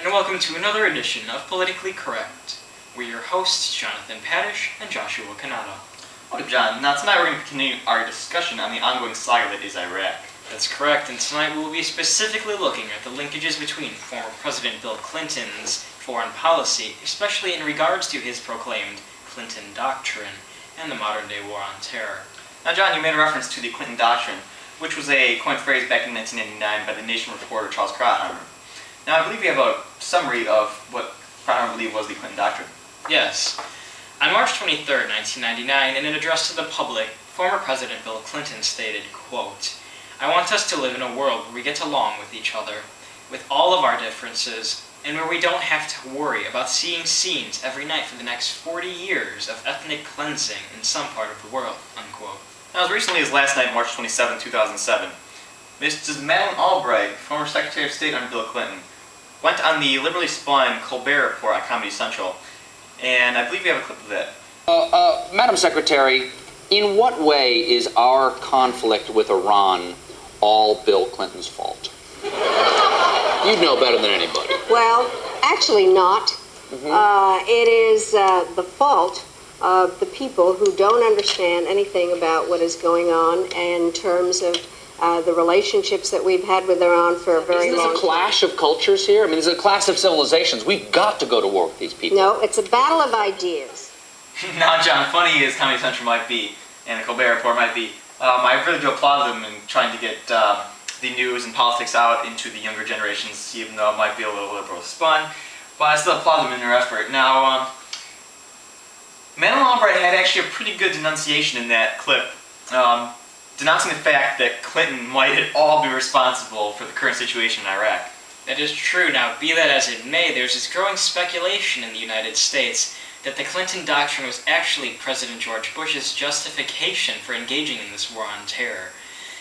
and welcome to another edition of Politically Correct. We're your hosts, Jonathan Paddish and Joshua Kanata. Hello, John. Now tonight we're going to continue our discussion on the ongoing saga that is Iraq. That's correct, and tonight we will be specifically looking at the linkages between former President Bill Clinton's foreign policy, especially in regards to his proclaimed Clinton Doctrine and the modern-day war on terror. Now, John, you made a reference to the Clinton Doctrine, which was a coined phrase back in 1999 by the Nation reporter Charles Krauthammer. Now, I believe we have a summary of what Krauthammer believed was the Clinton Doctrine. Yes. On March 23, 1999, in an address to the public, former President Bill Clinton stated, quote, "I want us to live in a world where we get along with each other, with all of our differences, and where we don't have to worry about seeing scenes every night for the next 40 years of ethnic cleansing in some part of the world," unquote. Now, as recently as last night, March 27, 2007, Mrs. Madeleine Albright, former Secretary of State under Bill Clinton, went on the liberally spun Colbert Report on Comedy Central, and I believe we have a clip of that. Madam Secretary, in what way is our conflict with Iran all Bill Clinton's fault? You'd know better than anybody. Well, actually not. It is the fault of the people who don't understand anything about what is going on in terms of the relationships that we've had with Iran for a very long time. Is this a clash of cultures here? I mean, there's a clash of civilizations. We've got to go to war with these people. No, it's a battle of ideas. Now, John, funny as Comedy Central might be, and the Colbert Report might be, I really do applaud them in trying to get the news and politics out into the younger generations, even though it might be a little liberal spun, but I still applaud them in their effort. Now, Madeleine Albright had actually a pretty good denunciation in that clip, denouncing the fact that Clinton might at all be responsible for the current situation in Iraq. That is true. Now, be that as it may, there's this growing speculation in the United States that the Clinton Doctrine was actually President George Bush's justification for engaging in this war on terror.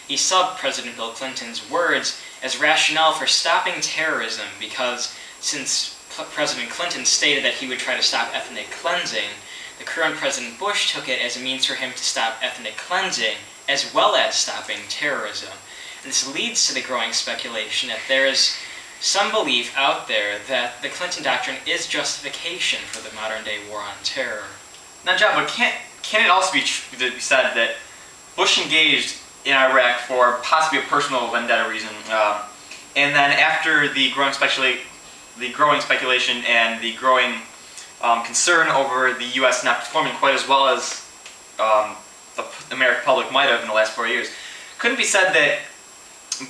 He saw President Bill Clinton's words as rationale for stopping terrorism because since President Clinton stated that he would try to stop ethnic cleansing, the current President Bush took it as a means for him to stop ethnic cleansing as well as stopping terrorism. And this leads to the growing speculation that there is some belief out there that the Clinton Doctrine is justification for the modern-day war on terror. Now, John, but can it also be said that Bush engaged in Iraq for possibly a personal vendetta reason, and then after the growing speculation and the growing concern over the U.S. not performing quite as well as the American public might have in the last 4 years, couldn't it be said that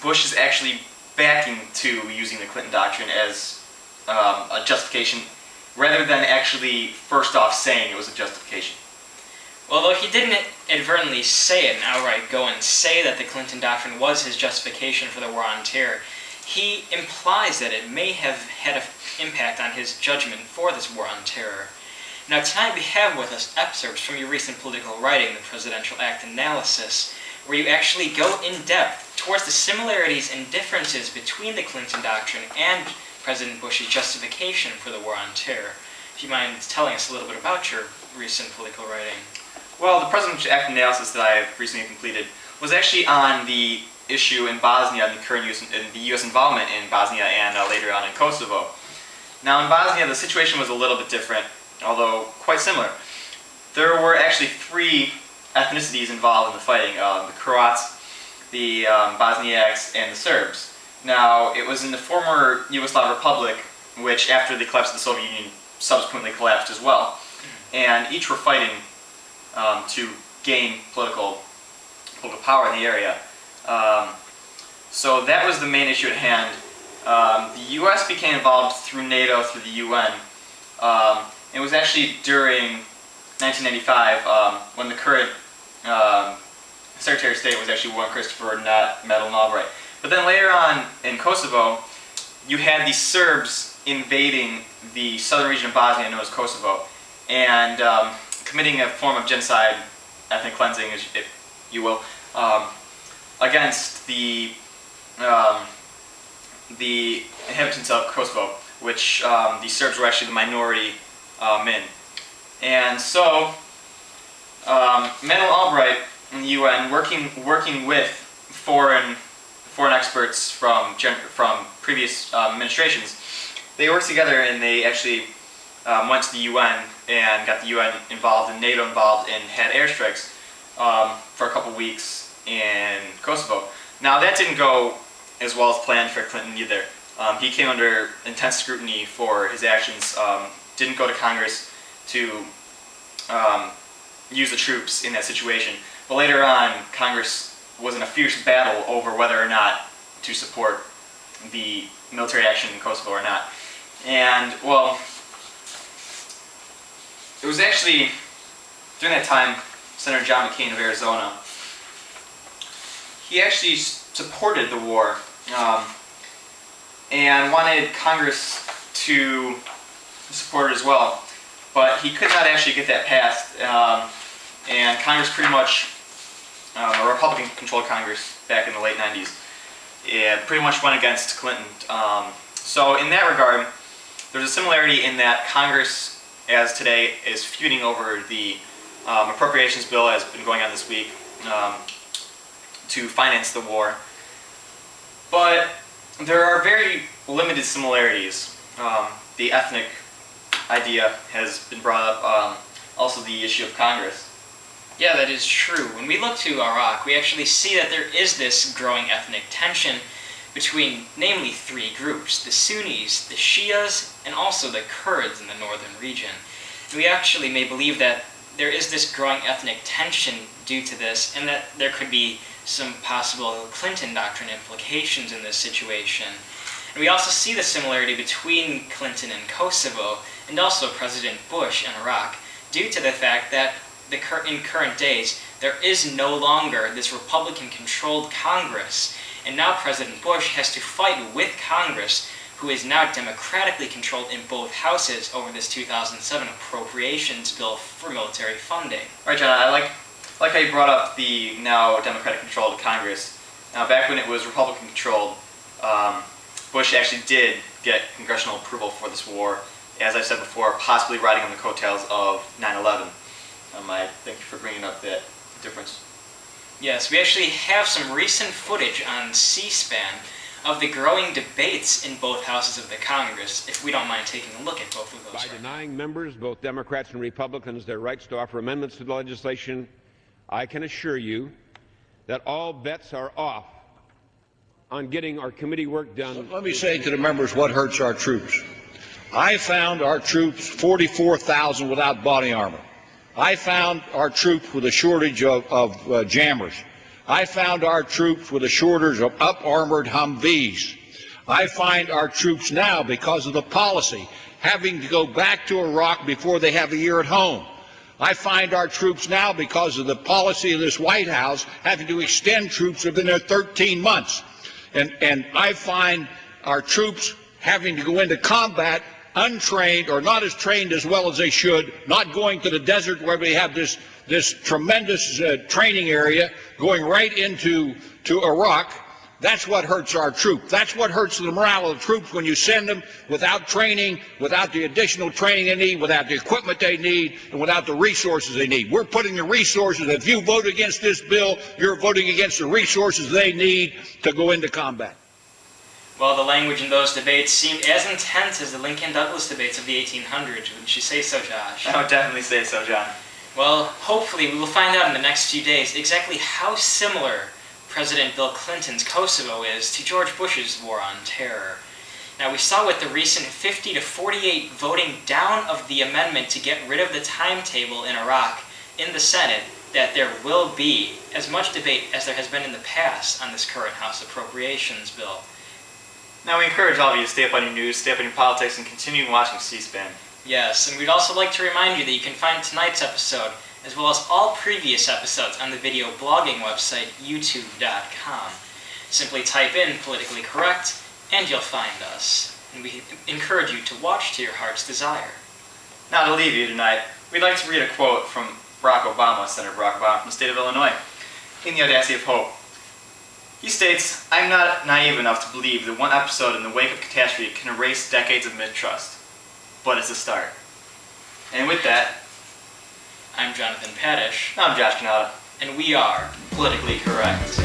Bush is actually backing to using the Clinton Doctrine as a justification rather than actually first off saying it was a justification? Although he didn't inadvertently say it and outright go and say that the Clinton Doctrine was his justification for the war on terror, he implies that it may have had an impact on his judgment for this war on terror. Now, tonight we have with us excerpts from your recent political writing, The Presidential Act Analysis, where you actually go in depth towards the similarities and differences between the Clinton Doctrine and President Bush's justification for the war on terror. If you mind telling us a little bit about your recent political writing. Well, the Presidential Act Analysis that I have recently completed was actually on the issue in Bosnia and the current U.S. involvement in Bosnia and later on in Kosovo. Now, in Bosnia, the situation was a little bit different, although quite similar. There were actually three ethnicities involved in the fighting, the Croats, the Bosniaks, and the Serbs. Now, it was in the former Yugoslav Republic, which after the collapse of the Soviet Union subsequently collapsed as well, and each were fighting to gain political power in the area. So that was the main issue at hand. The U.S. became involved through NATO, through the UN. It was actually during 1995 when the current Secretary of State was actually Warren Christopher, not Madeleine Albright. But then later on in Kosovo, you had the Serbs invading the southern region of Bosnia known as Kosovo and committing a form of genocide, ethnic cleansing, if you will, against the inhabitants of Kosovo, which the Serbs were actually the minority in. And so, Madeleine Albright in the UN, working with foreign experts from previous administrations, they worked together and they actually went to the UN and got the UN involved and NATO involved and had airstrikes for a couple weeks in Kosovo. Now that didn't go as well as planned for Clinton either. He came under intense scrutiny for his actions, didn't go to Congress to use the troops in that situation. But later on, Congress was in a fierce battle over whether or not to support the military action in Kosovo or not. And, well, it was actually, during that time, Senator John McCain of Arizona, he actually supported the war and wanted Congress to support it as well. But he could not actually get that passed, and Congress pretty much, a Republican-controlled Congress back in the late 90s, it pretty much went against Clinton. So in that regard, there's a similarity in that Congress, as today, is feuding over the appropriations bill has been going on this week to finance the war. But there are very limited similarities. The ethnic idea has been brought up, also the issue of Congress. Yeah, that is true. When we look to Iraq, we actually see that there is this growing ethnic tension between, namely, three groups: the Sunnis, the Shias, and also the Kurds in the northern region. And we actually may believe that there is this growing ethnic tension due to this, and that there could be some possible Clinton doctrine implications in this situation. And we also see the similarity between Clinton and Kosovo, and also President Bush and Iraq, due to the fact that in current days, there is no longer this Republican-controlled Congress, and now President Bush has to fight with Congress, who is now democratically controlled in both houses over this 2007 appropriations bill for military funding. Right, John, I like how you brought up the now Democratic-controlled Congress. Now, back when it was Republican-controlled, Bush actually did get congressional approval for this war, as I said before, possibly riding on the coattails of 9/11. I thank you for bringing up that difference. Yes, we actually have some recent footage on C-SPAN of the growing debates in both houses of the Congress, if we don't mind taking a look at both of those. By denying members, both Democrats and Republicans, their rights to offer amendments to the legislation, I can assure you that all bets are off on getting our committee work done. Let me say to the members what hurts our troops. I found our troops 44,000 without body armor. I found our troops with a shortage of jammers. I found our troops with a shortage of up-armored Humvees. I find our troops now, because of the policy, having to go back to Iraq before they have a year at home. I find our troops now, because of the policy of this White House, having to extend troops that have been there 13 months. And I find our troops having to go into combat untrained or not as trained as well as they should, not going to the desert where we have this tremendous training area, going right into Iraq. That's what hurts our troops. That's what hurts the morale of the troops when you send them without training, without the additional training they need, without the equipment they need, and without the resources they need. We're putting the resources. If you vote against this bill, you're voting against the resources they need to go into combat. Well, the language in those debates seemed as intense as the Lincoln-Douglas debates of the 1800s. Wouldn't you say so, Josh? I would definitely say so, John. Well, hopefully we will find out in the next few days exactly how similar President Bill Clinton's Kosovo is to George Bush's war on terror. Now, we saw with the recent 50 to 48 voting down of the amendment to get rid of the timetable in Iraq in the Senate that there will be as much debate as there has been in the past on this current House Appropriations bill. Now, we encourage all of you to stay up on your news, stay up on your politics, and continue watching C-SPAN. Yes, and we'd also like to remind you that you can find tonight's episode, as well as all previous episodes, on the video blogging website, youtube.com. Simply type in Politically Correct, and you'll find us. And we encourage you to watch to your heart's desire. Now, to leave you tonight, we'd like to read a quote from Barack Obama, Senator Barack Obama from the state of Illinois, in The Audacity of Hope. He states, "I'm not naive enough to believe that one episode in the wake of catastrophe can erase decades of mistrust. But it's a start." And with that, I'm Jonathan Paddish. I'm Josh Canada. And we are Politically Correct.